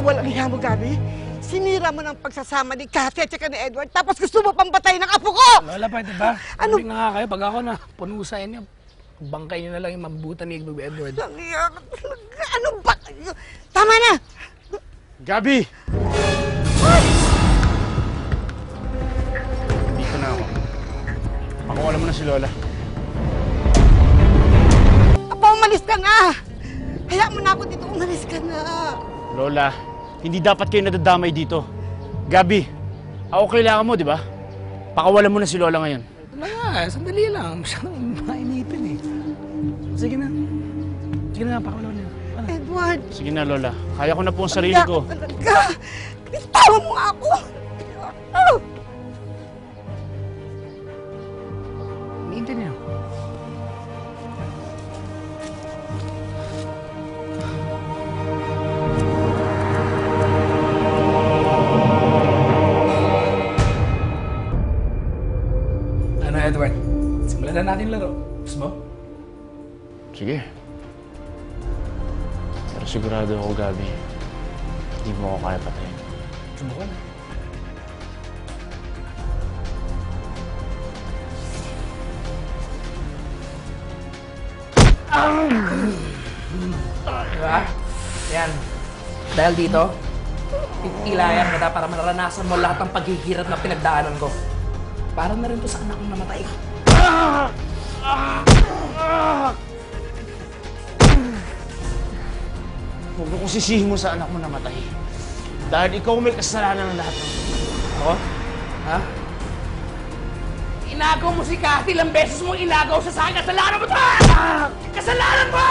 Walang hiya mo, Gabi. Sinira mo ng pagsasama ni Cathy at saka ni Edward, tapos gusto mo pang patayin ng apo ko! Lola, pwede ba? Ano? Ano? Na nga kayo, pag ako na punusayan niyo, bangkay niyo na lang yung mabutan ni Edward. Walang hiya ka talaga. Ano ba? Tama na! Gabi! Dito na ako. Pakuwala mo na si Lola. Apa, umalis ka na! Hayaan mo na ako dito, umalis ka na! Lola, hindi dapat kayo nadadamay dito. Gabi, ako kailangan mo, di ba? Pakawalan mo na si Lola ngayon. Wala nga, sandali lang. Masyadong mainipin eh. Sige na. Sige na, pakawala niyo. Edward! Sige na, Lola. Kaya ko na po ang sarili ko. Talaga! Bitawan mo nga ako! Oh! Iniintay niyo. Ano, Edward? Simulan na natin laro. Gusto mo? Sige. Pero sigurado ako, Gabi, hindi mo ako kaya patayin. Subukan. Diba? Yan. Dahil dito, piptilayan kita para maranasan mo lahat ng paghihirap na pinagdaanan ko. Para na rin to sa anak kong namatay. Huwag mo kong sisihin mo sa anak mo na matay. Dahil ikaw may kasalanan ng lahat ng... Ako? Ha? Inagaw mo si Cathy, ilang beses mo inagaw sa akin. Kasalanan mo to! Kasalanan mo!